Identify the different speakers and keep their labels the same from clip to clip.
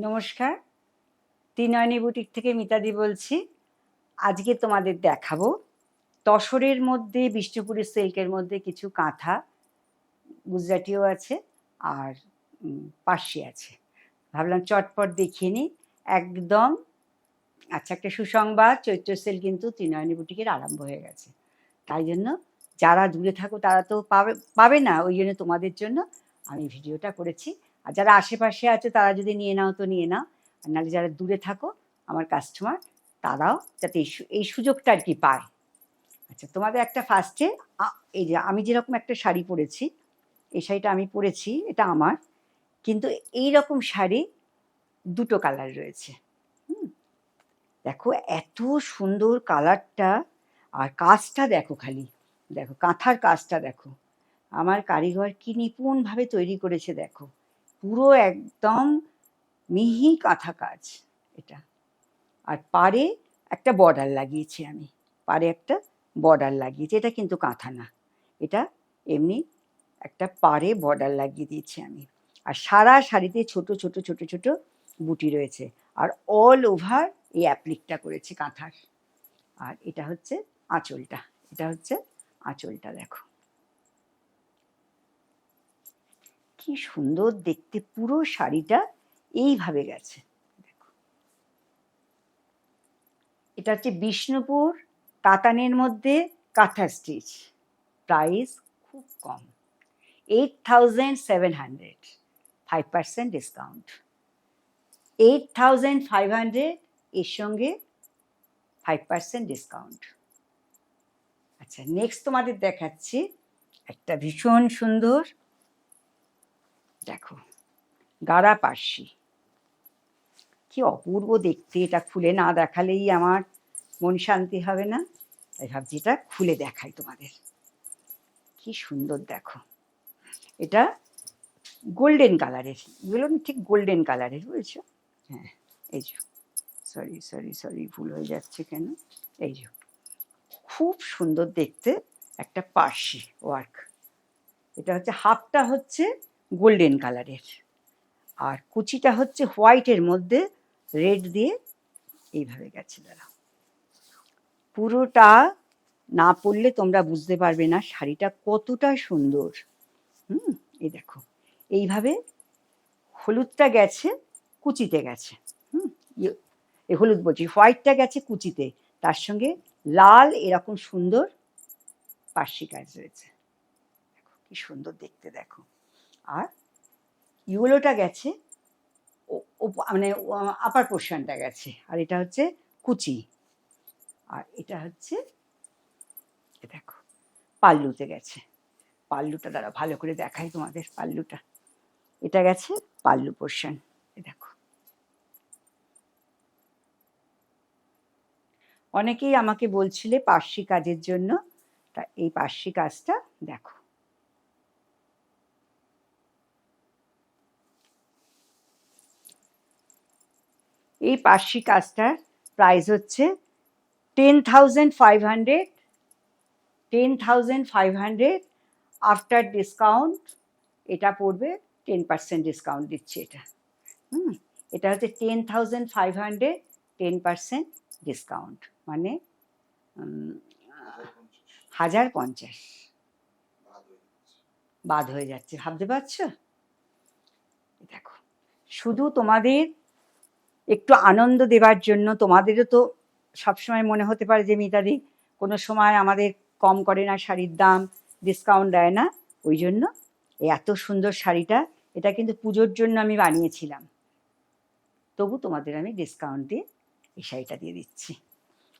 Speaker 1: নমস্কার, ত্রিনয়নী বুটিক থেকে মিতাদি বলছি। আজকে তোমাদের দেখাবো তসরের মধ্যে, বিষ্ণুপুরের সিল্কের মধ্যে কিছু কাঁথা, গুজরাটিও আছে আর পার্সি আছে। ভাবলাম চটপট দেখিয়ে নিই একদম। আচ্ছা, একটা সুসংবাদ, চৈত্র সেল কিন্তু ত্রিনয়নী বুটিকের আরম্ভ হয়ে গেছে। তাই জন্য যারা দূরে থাকো তারা তো পাবে না, ওই জন্য তোমাদের জন্য আমি ভিডিওটা করেছি। আর যারা আশেপাশে আছে তারা যদি নিয়ে নাও তো নিয়ে নাও, আর নাহলে যারা দূরে থাকো আমার কাস্টমার, তারাও যাতে এই সুযোগটা আর কি পায়। আচ্ছা, তোমাদের একটা ফার্স্টে এই যে আমি যেরকম একটা শাড়ি পরেছি, এই শাড়িটা আমি পরেছি, এটা আমার, কিন্তু এই রকম শাড়ি দুটো কালার রয়েছে। দেখো এত সুন্দর কালারটা, আর কাজটা দেখো, খালি দেখো কাঁথার কাজটা দেখো, আমার কারিগর কি নিপুণভাবে তৈরি করেছে দেখো, পুরো একদম মিহি কাঁথা কাজ এটা। আর পাড়ে একটা বর্ডার লাগিয়েছি আমি, পাড়ে একটা বর্ডার লাগিয়েছি, এটা কিন্তু কাঁথা না, এটা এমনি একটা পাড়ে বর্ডার লাগিয়ে দিয়েছি আমি। আর সারা শাড়িতে ছোট ছোট ছোট ছোট বুটি রয়েছে, আর অল ওভার এই অ্যাপ্লিকটা করেছি কাঁথার। আর এটা হচ্ছে আঁচলটা, এটা হচ্ছে আঁচলটা দেখো কি সুন্দর দেখতে, পুরো শাড়িটা এইভাবে গেছে দেখো। এটা হচ্ছে বিষ্ণুপুর কাতানের মধ্যে কাঁথা স্টিচ, প্রাইস খুব কম, 8,700, 5% ডিসকাউন্ট, 8,500, এর সঙ্গে 5% ডিসকাউন্ট। আচ্ছা, নেক্সট তোমাদের দেখাচ্ছি একটা ভীষণ সুন্দর, দেখো গাড়া পার্সি, কি অপূর্ব দেখতে। এটা খুলে না দেখালেই আমার মন শান্তি হবে না, তাই ভাবছি এটা খুলে দেখাই তোমাদের। কি সুন্দর দেখো, এটা গোল্ডেন কালারের, এগুলো ঠিক গোল্ডেন কালারের, বুঝেছো? হ্যাঁ, এই যে সরি সরি সরি ভুল হয়ে যাচ্ছে কেন, এই যে খুব সুন্দর দেখতে একটা পার্সি ওয়ার্ক। এটা হচ্ছে হাফটা হচ্ছে গোল্ডেন কালারের, আর কুচিটা হচ্ছে হোয়াইটের মধ্যে রেড দিয়ে এইভাবে গেছে। দাঁড়া, পুরোটা না পরলে তোমরা বুঝতে পারবে না শাড়িটা কতটা সুন্দর। এই দেখো এইভাবে হলুদটা গেছে কুচিতে গেছে, এই হলুদ বলছি, হোয়াইটটা গেছে কুচিতে, তার সঙ্গে লাল এরকম সুন্দর পার্সি কাজ রয়েছে, দেখো কি সুন্দর দেখতে দেখো। আর ইয়েলোটা গেছে মানে আপার পোর্শনটা গেছে, আর এটা হচ্ছে কুচি, আর এটা হচ্ছে দেখো পাল্লুতে গেছে। পাল্লুটা দ্বারা ভালো করে দেখাই তোমাদের, পাল্লুটা এটা গেছে পাল্লু পোর্শন, দেখো। অনেকেই আমাকে বলছিলে পার্সি কাজের জন্য, তা এই পার্সি কাজটা দেখো। এই পার্সি কাজটার প্রাইস হচ্ছে 10,500, 10,500 আফটার ডিসকাউন্ট এটা পড়বে 10% ডিসকাউন্ট দিচ্ছে এটা। এটা হচ্ছে 10,500, 10% ডিসকাউন্ট, মানে 1,050 বাদ হয়ে যাচ্ছে, ভাবতে পারছো? দেখো, শুধু তোমাদের একটু আনন্দ দেবার জন্য, তোমাদেরও তো সবসময় মনে হতে পারে যে মিতাদি কোনো সময় আমাদের কম করে না, শাড়ির দাম ডিসকাউন্ট দেয় না, ওই জন্য এই এত সুন্দর শাড়িটা, এটা কিন্তু পুজোর জন্য আমি বানিয়েছিলাম, তবু তোমাদের আমি ডিসকাউন্ট দিয়ে এই শাড়িটা দিয়ে দিচ্ছি,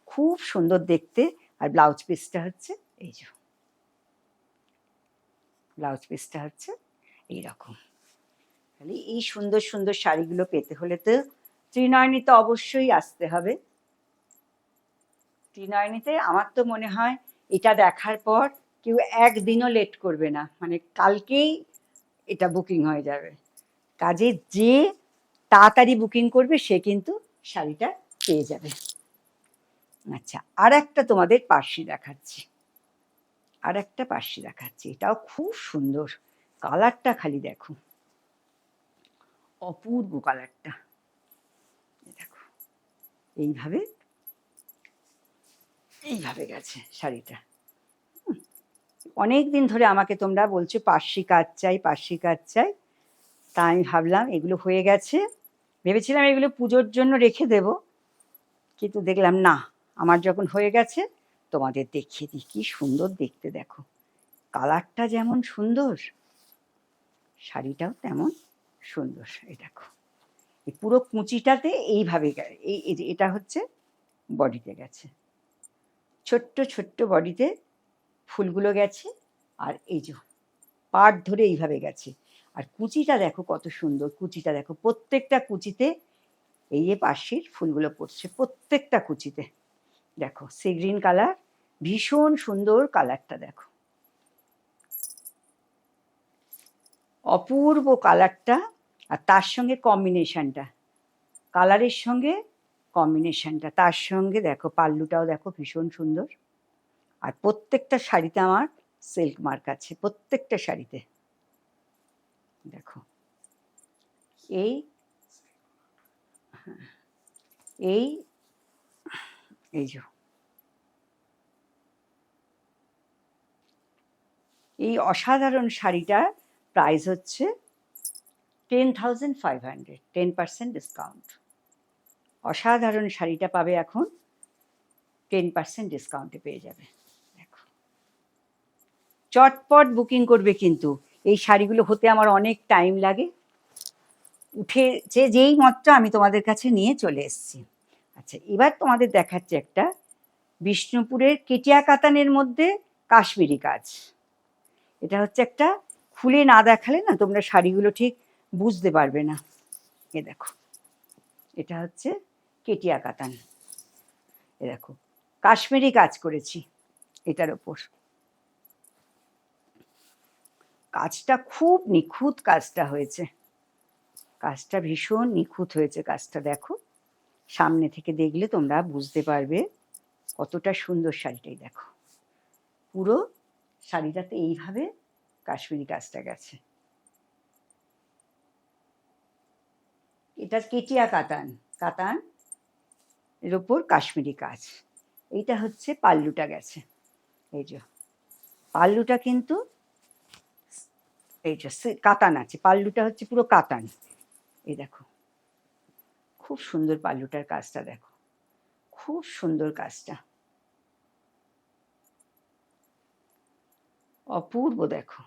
Speaker 1: খুব সুন্দর দেখতে। আর ব্লাউজ পিসটা হচ্ছে এই যে, ব্লাউজ পিসটা হচ্ছে এইরকম। তাহলে এই সুন্দর সুন্দর শাড়িগুলো পেতে হলে তো ত্রিনয়নীতে অবশ্যই আসতে হবে। ত্রিনয়নীতে আমার তো মনে হয় এটা দেখার পর কেউ একদিনও লেট করবে না, মানে কালকেই এটা বুকিং হয়ে যাবে। কাজে যে তাড়াতাড়ি বুকিং করবে সে কিন্তু শাড়িটা পেয়ে যাবে। আচ্ছা, আর একটা তোমাদের পার্সি দেখাচ্ছি, আর একটা পার্সি দেখাচ্ছি, এটাও খুব সুন্দর, কালারটা খালি দেখো, অপূর্ব কালারটা। এইভাবে এইভাবে গেছে শাড়িটা। অনেক দিন ধরে আমাকে তোমরা বলছো পার্সি কাজ চাই, পার্সি কাজ চাই। তা আমি ভাবলাম এগুলো হয়ে গেছে, ভেবেছিলাম এগুলো পুজোর জন্য রেখে দেব, কিন্তু দেখলাম না, আমার যখন হয়ে গেছে তোমাদের দেখিয়ে দিই। কি সুন্দর দেখতে দেখো, কালারটা যেমন সুন্দর শাড়িটাও তেমন সুন্দর। এই দেখো, এই পুরো কুচিটাতে এইভাবে এটা হচ্ছে বডিতে গেছে, ছোট্ট ছোট্ট বডিতে ফুলগুলো গেছে, আর এই যে পাট ধরে এইভাবে গেছে। আর কুচিটা দেখো কত সুন্দর, কুচিটা দেখো, প্রত্যেকটা কুচিতে এই যে পার্সির ফুলগুলো পড়ছে, প্রত্যেকটা কুচিতে দেখো। সি গ্রিন কালার, ভীষণ সুন্দর কালারটা দেখো, অপূর্ব কালারটা। আর তার সঙ্গে কম্বিনেশনটা, কালারের সঙ্গে কম্বিনেশনটা, তার সঙ্গে দেখো পাল্লুটাও দেখো ভীষণ সুন্দর। আর প্রত্যেকটা শাড়িতে আমার সিল্ক মার্ক আছে, প্রত্যেকটা শাড়িতে দেখো। এই এই এই যে এই অসাধারণ শাড়িটার প্রাইস হচ্ছে 10,500, 10% ডিসকাউন্ট। অসাধারণ শাড়িটা পাবে এখন 10% ডিসকাউন্টে পেয়ে যাবে। দেখো, চটপট বুকিং করবে, কিন্তু এই শাড়িগুলো হতে আমার অনেক টাইম লাগে। উঠেছে যেই মাত্র আমি তোমাদের কাছে নিয়ে চলে এসেছি। আচ্ছা, এবার তোমাদের দেখাচ্ছে একটা বিষ্ণুপুরের কেটিয়া কাতানের মধ্যে কাশ্মীরি কাজ। এটা হচ্ছে একটা, খুলে না দেখালে না তোমরা শাড়িগুলো ঠিক বুঝতে পারবে না। এ দেখো, এটা হচ্ছে কেটিয়া কাতান। এ দেখো, কাশ্মীরি কাজ করেছি এটার ওপর। কাজটা খুব নিখুঁত কাজটা হয়েছে, কাজটা ভীষণ নিখুঁত হয়েছে কাজটা। দেখো, সামনে থেকে দেখলে তোমরা বুঝতে পারবে কতটা সুন্দর শাড়িটাই। দেখো, পুরো শাড়িটাতে এইভাবে কাশ্মীরি কাজটা গেছে। এটা কেটিয়া কাতান, কাতান এর ওপর কাশ্মীরি কাজ। এইটা হচ্ছে পাল্লুটা গেছে, এই যে পাল্লুটা কিন্তু এই যে কাতান আছে, পাল্লুটা হচ্ছে পুরো কাতান। এই দেখো, খুব সুন্দর পাল্লুটার কাজটা দেখো, খুব সুন্দর কাজটা, অপূর্ব। দেখো,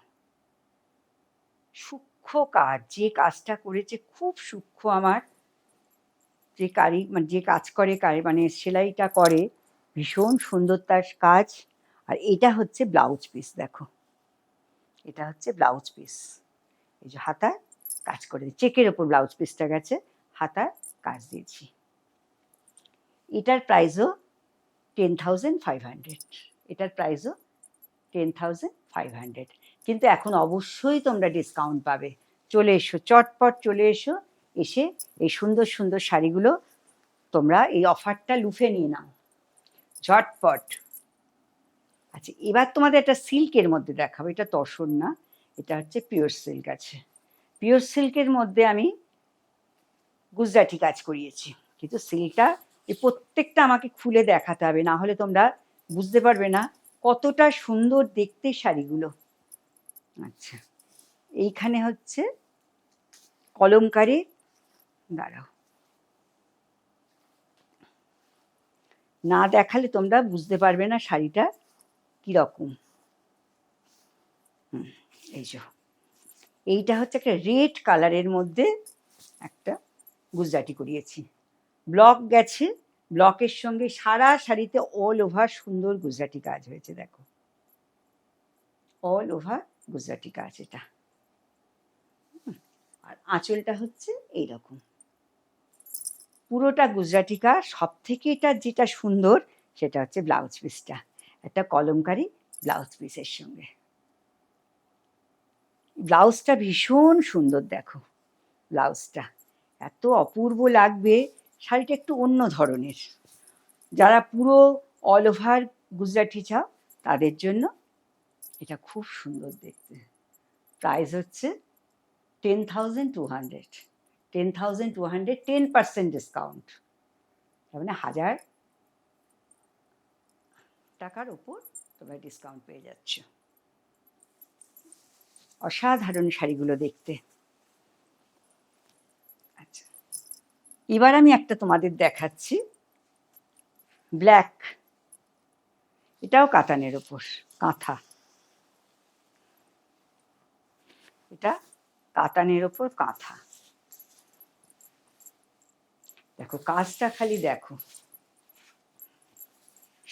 Speaker 1: সূক্ষ্ম কাজ, যে কাজটা করেছে খুব সূক্ষ্ম। আমার যে মানে যে কাজ করে মানে সেলাইটা করে, ভীষণ সুন্দর তার কাজ। আর এটা হচ্ছে ব্লাউজ পিস, দেখো এটা হচ্ছে ব্লাউজ পিস। এই যে হাতায় কাজ করে, চেকের ওপর ব্লাউজ পিসটা গেছে, হাতায় কাজ দিয়েছি। এটার প্রাইসও 10,500, এটার প্রাইসও 10,500। কিন্তু এখন অবশ্যই তোমরা ডিসকাউন্ট পাবে। চলে এসো, চটপট চলে এসো, এসে এই সুন্দর সুন্দর শাড়িগুলো তোমরা এই অফারটা লুফে নিয়ে নাও ঝটপট। আচ্ছা, এবার তোমাদের একটা সিল্কের মধ্যে দেখাবো। এটা তসর না, এটা হচ্ছে পিওর সিল্ক আছে। পিওর সিল্কের মধ্যে আমি গুজরাটি কাজ করিয়েছি, কিন্তু সিল্কটা এই প্রত্যেকটা আমাকে খুলে দেখাতে হবে, না হলে তোমরা বুঝতে পারবে না কতটা সুন্দর দেখতে শাড়িগুলো। আচ্ছা, এইখানে হচ্ছে কলমকারি, দাঁড়াও, না দেখালে তোমরা বুঝতে পারবে না শাড়িটা কীরকম। এই যে এইটা হচ্ছে একটা রেড কালারের মধ্যে একটা গুজরাটি করিয়েছি, ব্লক গেছে, ব্লকের সঙ্গে সারা শাড়িতে অল ওভার সুন্দর গুজরাটি কাজ হয়েছে। দেখো, অল ওভার গুজরাটি কাজ এটা। আর আঁচলটা হচ্ছে এইরকম, পুরোটা গুজরাটি কাজ। সব থেকে এটা যেটা সুন্দর সেটা হচ্ছে ব্লাউজ পিসটা, একটা কলমকারি ব্লাউজ পিসের সঙ্গে। ব্লাউজটা ভীষণ সুন্দর, দেখো ব্লাউজটা এত অপূর্ব লাগবে। শাড়িটা একটু অন্য ধরনের, যারা পুরো অল ওভার গুজরাটি চাও তাদের জন্য এটা খুব সুন্দর দেখতে। প্রাইস হচ্ছে 10,200, 10,200, 10% ডিসকাউন্ট। তার মানে 1000 টাকার ওপর তোমরা ডিসকাউন্ট পেয়ে যাচ্ছ। অসাধারণ শাড়িগুলো দেখতে। আচ্ছা, এবার আমি একটা তোমাদের দেখাচ্ছি ব্ল্যাক, এটাও কাতানের ওপর, কাঁথা, এটা কাতানের ওপর কাঁথা। দেখো কাজটা খালি দেখো,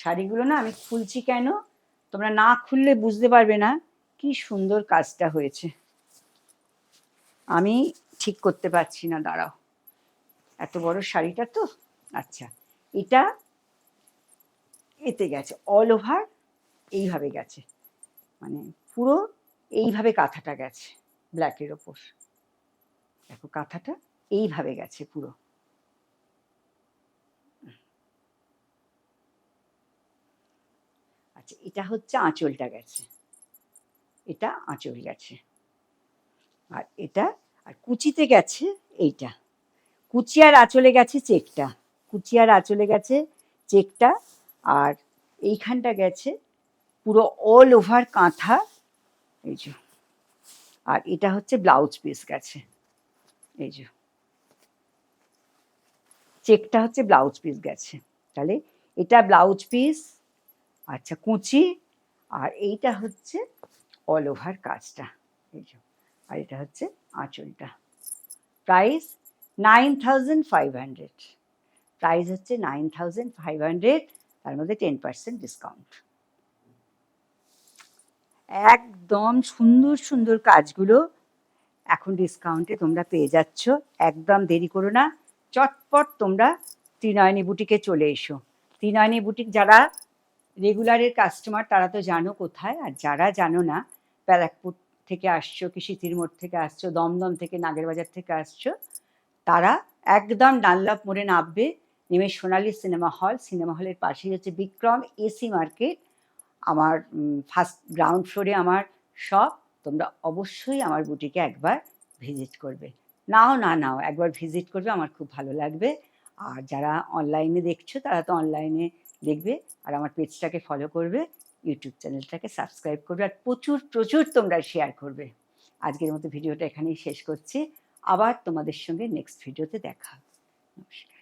Speaker 1: শাড়িগুলো না আমি খুলছি কেন, তোমরা না খুললে বুঝতে পারবে না কি সুন্দর কাজটা হয়েছে। আমি ঠিক করতে পারছি না, দাঁড়াও, এত বড় শাড়িটা তো। আচ্ছা, এটা এতে গেছে অল ওভার, এইভাবে গেছে, মানে পুরো এইভাবে কাঁথাটা গেছে ব্ল্যাকের ওপর। দেখো কাঁথাটা এইভাবে গেছে পুরো। আচ্ছা, এটা হচ্ছে আঁচলটা গেছে, এটা আঁচল গেছে, আর এটা আর কুচিতে গেছে এইটা, কুচি আর আঁচলে গেছে চেকটা, কুচি আর আঁচলে গেছে চেকটা, আর এইখানটা গেছে পুরো অল ওভার কাঁথা, এই যে। আর এটা হচ্ছে ব্লাউজ পিস গেছে, এই যে চেকটা হচ্ছে ব্লাউজ পিস গেছে। তাহলে এটা ব্লাউজ পিস, আচ্ছা কুচি, আর এইটা হচ্ছে অল ওভার কাজটা, এই যে। আর এটা হচ্ছে আঁচলটা। প্রাইস 9500, প্রাইস হচ্ছে 9500, তার মধ্যে 10% ডিসকাউন্ট। একদম সুন্দর সুন্দর কাজগুলো এখন ডিসকাউন্টে তোমরা পেয়ে যাচ্ছ। একদম দেরি করো না, চটপট তোমরা ত্রিনয়নী বুটিকে চলে এসো। ত্রিনয়নী বুটিক যারা রেগুলারের কাস্টমার তারা তো জানো কোথায়, আর যারা জানো না, ব্যারাকপুর থেকে আসছো কি সিথির মোড় থেকে আসছো, দমদম থেকে, নাগেরবাজার থেকে আসছো, তারা একদম ডানলপ মোড়ে নামবে, নেমে সোনালী সিনেমা হল, সিনেমা হলের পাশেই হচ্ছে বিক্রম এসি মার্কেট, আমার ফার্স্ট গ্রাউন্ড ফ্লোরে আমার শপ। তোমরা অবশ্যই আমার বুটিকে একবার ভিজিট করবে, নাও একবার ভিজিট করবে, আমার খুব ভালো লাগবে। আর যারা অনলাইনে দেখছো তারা তো অনলাইনে দেখবে, আর আমার পেজটাকে ফলো করবে, ইউটিউব চ্যানেলটাকে সাবস্ক্রাইব করবে, আর প্রচুর প্রচুর তোমরা শেয়ার করবে। আজকের মতো ভিডিওটা এখানেই শেষ করছি, আবার তোমাদের সঙ্গে নেক্সট ভিডিওতে দেখা হবে। নমস্কার।